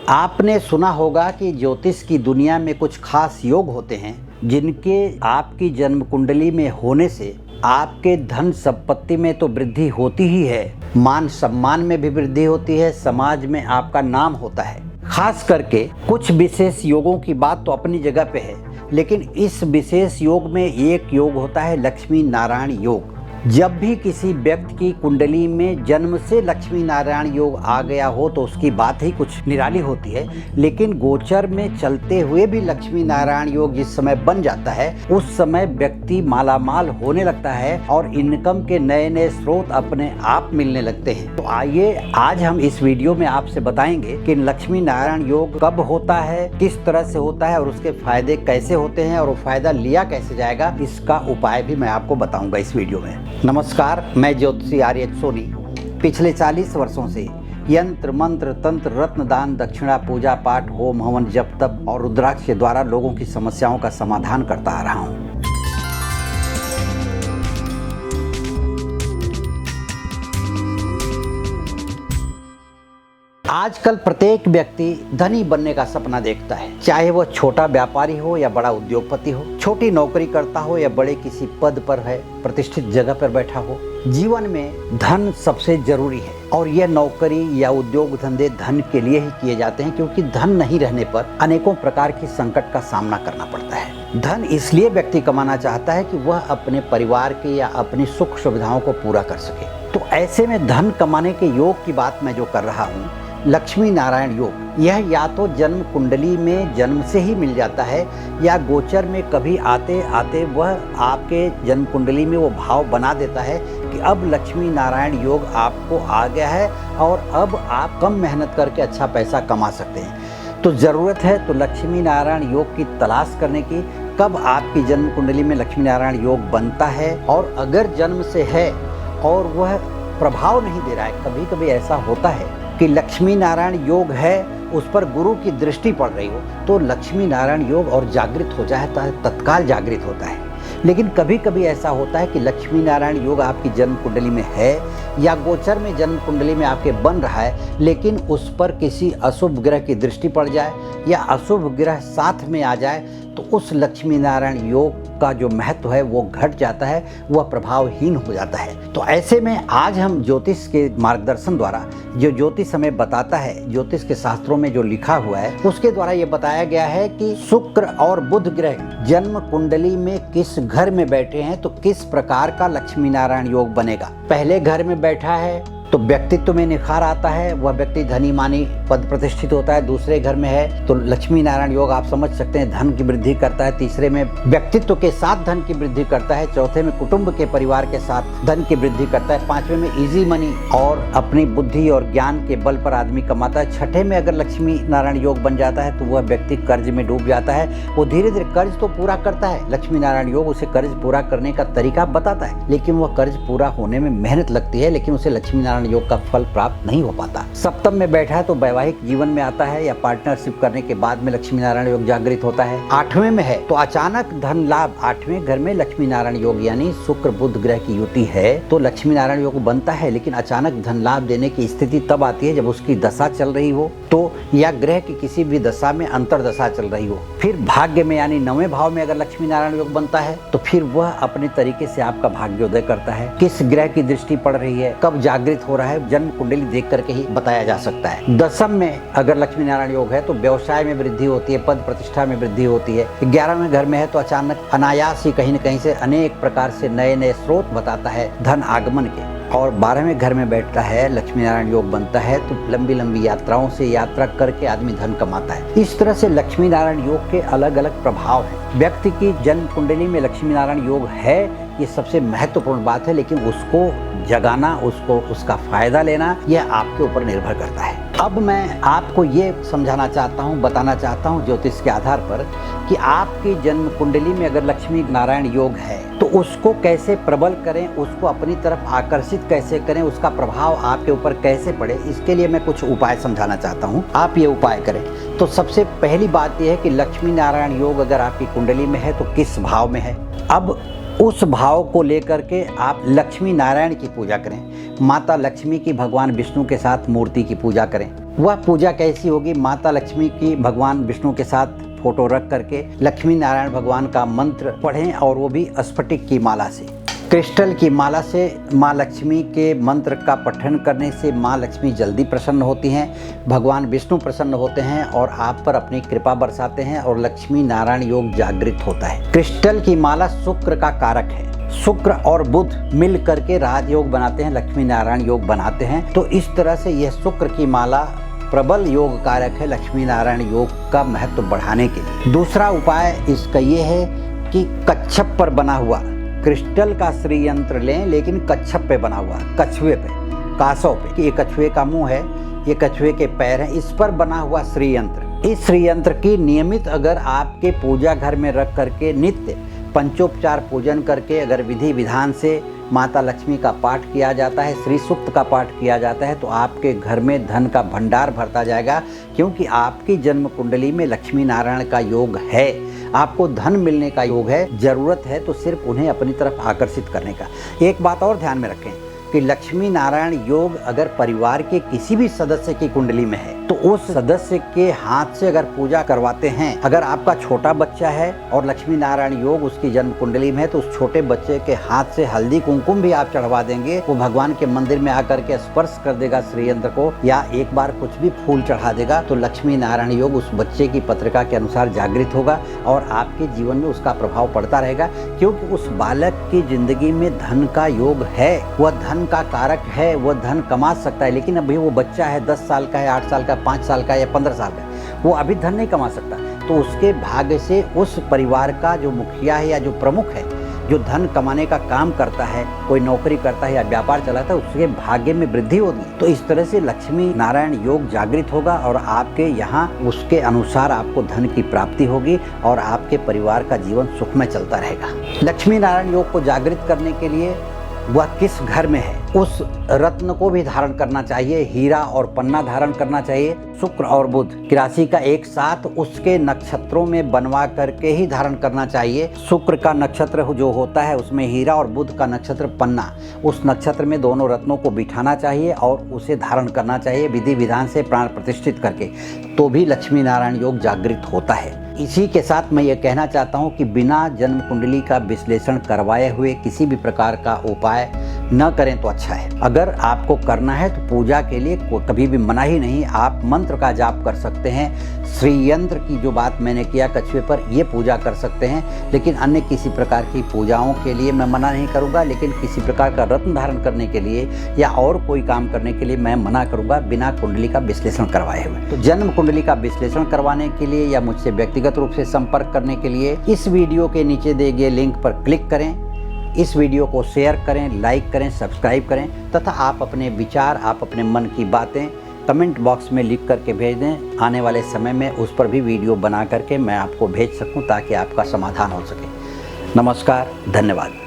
आपने सुना होगा कि ज्योतिष की दुनिया में कुछ खास योग होते हैं जिनके आपकी जन्म कुंडली में होने से आपके धन संपत्ति में तो वृद्धि होती ही है, मान सम्मान में भी वृद्धि होती है, समाज में आपका नाम होता है। खास करके कुछ विशेष योगों की बात तो अपनी जगह पे है, लेकिन इस विशेष योग में एक योग होता है लक्ष्मी नारायण योग। जब भी किसी व्यक्ति की कुंडली में जन्म से लक्ष्मी नारायण योग आ गया हो तो उसकी बात ही कुछ निराली होती है, लेकिन गोचर में चलते हुए भी लक्ष्मी नारायण योग जिस समय बन जाता है उस समय व्यक्ति मालामाल होने लगता है और इनकम के नए नए स्रोत अपने आप मिलने लगते हैं। तो आइए आज हम इस वीडियो में आपसे बताएंगे कि लक्ष्मी नारायण योग कब होता है, किस तरह से होता है और उसके फायदे कैसे होते हैं और वो फायदा लिया कैसे जाएगा, इसका उपाय भी मैं आपको बताऊंगा इस वीडियो में। नमस्कार, मैं ज्योतिषी आर्य सोनी पिछले 40 वर्षों से यंत्र मंत्र तंत्र रत्न दान दक्षिणा पूजा पाठ होम हवन जप तप और रुद्राक्ष के द्वारा लोगों की समस्याओं का समाधान करता आ रहा हूँ। आजकल प्रत्येक व्यक्ति धनी बनने का सपना देखता है, चाहे वह छोटा व्यापारी हो या बड़ा उद्योगपति हो, छोटी नौकरी करता हो या बड़े किसी पद पर है, प्रतिष्ठित जगह पर बैठा हो। जीवन में धन सबसे जरूरी है और यह नौकरी या उद्योग धंधे धन के लिए ही किए जाते हैं, क्योंकि धन नहीं रहने पर अनेकों प्रकार की संकट का सामना करना पड़ता है। धन इसलिए व्यक्ति कमाना चाहता है कि वह अपने परिवार के या अपनी सुख सुविधाओं को पूरा कर सके। तो ऐसे में धन कमाने के योग की बात मैं जो कर रहा हूँ, लक्ष्मी नारायण योग, यह या तो जन्म कुंडली में जन्म से ही मिल जाता है या गोचर में कभी आते आते वह आपके जन्म कुंडली में वो भाव बना देता है कि अब लक्ष्मी नारायण योग आपको आ गया है और अब आप कम मेहनत करके अच्छा पैसा कमा सकते हैं। तो ज़रूरत है तो लक्ष्मी नारायण योग की तलाश करने की, कब आपकी जन्म कुंडली में लक्ष्मी नारायण योग बनता है और अगर जन्म से है और वह प्रभाव नहीं दे रहा है। कभी कभी ऐसा होता है कि लक्ष्मी नारायण योग है, उस पर गुरु की दृष्टि पड़ रही हो तो लक्ष्मी नारायण योग और जागृत हो जाए तो तत्काल जागृत होता है। लेकिन कभी कभी ऐसा होता है कि लक्ष्मी नारायण योग आपकी जन्म कुंडली में है या गोचर में जन्म कुंडली में आपके बन रहा है, लेकिन उस पर किसी अशुभ ग्रह की दृष्टि पड़ जाए या अशुभ ग्रह साथ में आ जाए तो उस लक्ष्मी नारायण योग का जो महत्व है वो घट जाता है, वह प्रभावहीन हो जाता है। तो ऐसे में आज हम ज्योतिष के मार्गदर्शन द्वारा जो ज्योतिष हमें बताता है, ज्योतिष के शास्त्रों में जो लिखा हुआ है उसके द्वारा ये बताया गया है कि शुक्र और बुध ग्रह जन्म कुंडली में किस घर में बैठे हैं तो किस प्रकार का लक्ष्मी नारायण योग बनेगा। पहले घर में बैठा है तो व्यक्तित्व में निखार आता है, वह व्यक्ति धनी मानी पद प्रतिष्ठित होता है। दूसरे घर में है तो लक्ष्मी नारायण योग आप समझ सकते हैं धन की वृद्धि करता है। तीसरे में व्यक्तित्व के साथ धन की वृद्धि करता है। चौथे में कुटुंब के परिवार के साथ धन की वृद्धि करता है। पांचवें में इजी मनी और अपनी बुद्धि और ज्ञान के बल पर आदमी कमाता है। छठे में अगर लक्ष्मी नारायण योग बन जाता है तो वह व्यक्ति कर्ज में डूब जाता है। वो धीरे धीरे कर्ज तो पूरा करता है, लक्ष्मी नारायण योग उसे कर्ज पूरा करने का तरीका बताता है, लेकिन वह कर्ज पूरा होने में मेहनत लगती है, लेकिन उसे लक्ष्मी नारायण योग का फल प्राप्त नहीं हो पाता। सप्तम में बैठा है तो वैवाहिक जीवन में आता है या पार्टनरशिप करने के बाद में लक्ष्मी नारायण योग जागृत होता है। आठवें में है तो अचानक धन लाभ, आठवें घर में लक्ष्मी नारायण योग यानी शुक्र बुध ग्रह की युति है तो लक्ष्मी नारायण योग बनता है, लेकिन अचानक धन लाभ देने की स्थिति तब आती है जब उसकी दशा चल रही हो तो, या ग्रह की किसी भी दशा में अंतर दशा चल रही हो। फिर भाग्य में यानी 9वें भाव में अगर लक्ष्मी नारायण योग बनता है तो फिर वह अपने तरीके से आपका भाग्योदय करता है। किस ग्रह की दृष्टि पड़ रही है, कब जागृत हो रहा है, जन्म कुंडली देख करके ही बताया जा सकता है। 10वें में अगर लक्ष्मी नारायण योग है तो व्यवसाय में वृद्धि होती है, पद प्रतिष्ठा में वृद्धि होती है। 11वें घर में है तो अचानक अनायास ही कहीं न कहीं से अनेक प्रकार से नए नए स्रोत बताता है धन आगमन के। और 12वें घर में बैठता है लक्ष्मी नारायण योग बनता है तो लंबी लंबी यात्राओं से यात्रा करके आदमी धन कमाता है। इस तरह से लक्ष्मी नारायण योग के अलग अलग प्रभाव हैं। व्यक्ति की जन्म कुंडली में लक्ष्मी नारायण योग है ये सबसे महत्वपूर्ण बात है, लेकिन उसको जगाना, उसको उसका फायदा लेना यह आपके ऊपर निर्भर करता है। अब मैं आपको ये समझाना चाहता हूँ, बताना चाहता हूँ ज्योतिष के आधार पर कि आपकी जन्म कुंडली में अगर लक्ष्मी नारायण योग है तो उसको कैसे प्रबल करें, उसको अपनी तरफ आकर्षित कैसे करें, उसका प्रभाव आपके ऊपर कैसे पड़े, इसके लिए मैं कुछ उपाय समझाना चाहता हूँ। आप ये उपाय करें। तो सबसे पहली बात यह है कि लक्ष्मी नारायण योग अगर आपकी कुंडली में है तो किस भाव में है। अब उस भाव को लेकर के आप लक्ष्मी नारायण की पूजा करें। माता लक्ष्मी की भगवान विष्णु के साथ मूर्ति की पूजा करें। वह पूजा कैसी होगी? माता लक्ष्मी की भगवान विष्णु के साथ फोटो रख करके लक्ष्मी नारायण भगवान का मंत्र पढ़ें, और वो भी स्फटिक की माला से, क्रिस्टल की माला से। माँ लक्ष्मी के मंत्र का पठन करने से माँ लक्ष्मी जल्दी प्रसन्न होती हैं, भगवान विष्णु प्रसन्न होते हैं और आप पर अपनी कृपा बरसाते हैं और लक्ष्मी नारायण योग जागृत होता है। क्रिस्टल की माला शुक्र का कारक है। शुक्र और बुध मिल करके राजयोग बनाते हैं, लक्ष्मी नारायण योग बनाते हैं। तो इस तरह से यह शुक्र की माला प्रबल योग कारक है लक्ष्मी नारायण योग का महत्व बढ़ाने के लिए। दूसरा उपाय इसका ये है कि कच्छप पर बना हुआ क्रिस्टल का श्री यंत्र लें, लेकिन कच्छप पे बना हुआ, कछुए पे, कासव पे। ये कछुए का मुंह है, ये कछुए के पैर हैं, इस पर बना हुआ श्री यंत्र। इस श्री यंत्र की नियमित अगर आपके पूजा घर में रख करके नित्य पंचोपचार पूजन करके अगर विधि विधान से माता लक्ष्मी का पाठ किया जाता है, श्री सूक्त का पाठ किया जाता है, तो आपके घर में धन का भंडार भरता जाएगा। क्योंकि आपकी जन्म कुंडली में लक्ष्मी नारायण का योग है, आपको धन मिलने का योग है। जरूरत है तो सिर्फ उन्हें अपनी तरफ आकर्षित करने का। एक बात और ध्यान में रखें कि लक्ष्मी नारायण योग अगर परिवार के किसी भी सदस्य की कुंडली में है, तो उस सदस्य के हाथ से अगर पूजा करवाते हैं, अगर आपका छोटा बच्चा है और लक्ष्मी नारायण योग उसकी जन्म कुंडली में है, तो उस छोटे बच्चे के हाथ से हल्दी कुमकुम भी आप चढ़वा देंगे, वो भगवान के मंदिर में आकर के स्पर्श कर देगा श्री यंत्र को, या एक बार कुछ भी फूल चढ़ा देगा, तो लक्ष्मी नारायण योग उस बच्चे की पत्रिका के अनुसार जागृत होगा और आपके जीवन में उसका प्रभाव पड़ता रहेगा। क्योंकि उस बालक की जिंदगी में धन का योग है, वह धन का कारक है, वह धन कमा सकता है। लेकिन अभी वो बच्चा है, 10 साल का है, 8 साल का, 5 साल का या 15 साल का, वो अभी धन नहीं कमा सकता। तो उसके भाग्य से उस परिवार का जो मुखिया है या जो प्रमुख है, जो धन कमाने का काम करता है, कोई नौकरी करता है या व्यापार चलाता है, उसके भाग्य में वृद्धि होगी। तो इस तरह से लक्ष्मी नारायण योग जागृत होगा और आपके यहाँ उसके अनुसार आपको धन की प्राप्ति होगी और आपके परिवार का जीवन सुखमय चलता रहेगा। लक्ष्मी नारायण योग को जागृत करने के लिए वह किस घर में है, उस रत्न को भी धारण करना चाहिए, हीरा और पन्ना धारण करना चाहिए। शुक्र और बुध की राशि का एक साथ उसके नक्षत्रों में बनवा करके ही धारण करना चाहिए। शुक्र का नक्षत्र जो होता है उसमें हीरा और बुध का नक्षत्र पन्ना, उस नक्षत्र में दोनों रत्नों को बिठाना चाहिए और उसे धारण करना चाहिए विधि विधान से प्राण प्रतिष्ठित करके, तो भी लक्ष्मी नारायण योग जागृत होता है। इसी के साथ मैं ये कहना चाहता हूँ कि बिना जन्म कुंडली का विश्लेषण करवाए हुए किसी भी प्रकार का उपाय न करें तो अच्छा है। अगर आपको करना है तो पूजा के लिए कभी भी मना ही नहीं, आप मंत्र का जाप कर सकते हैं। श्री यंत्र की जो बात मैंने किया कछुए पर, ये पूजा कर सकते हैं। लेकिन अन्य किसी प्रकार की पूजाओं के लिए मैं मना नहीं करूँगा, लेकिन किसी प्रकार का रत्न धारण करने के लिए या और कोई काम करने के लिए मैं मना करूँगा बिना कुंडली का विश्लेषण करवाए हुए। तो जन्म कुंडली का विश्लेषण करवाने के लिए या मुझसे व्यक्तिगत रूप से संपर्क करने के लिए इस वीडियो के नीचे दिए गए लिंक पर क्लिक करें। इस वीडियो को शेयर करें, लाइक करें, सब्सक्राइब करें तथा आप अपने विचार, आप अपने मन की बातें कमेंट बॉक्स में लिख करके भेज दें। आने वाले समय में उस पर भी वीडियो बना करके मैं आपको भेज सकूं ताकि आपका समाधान हो सके। नमस्कार, धन्यवाद।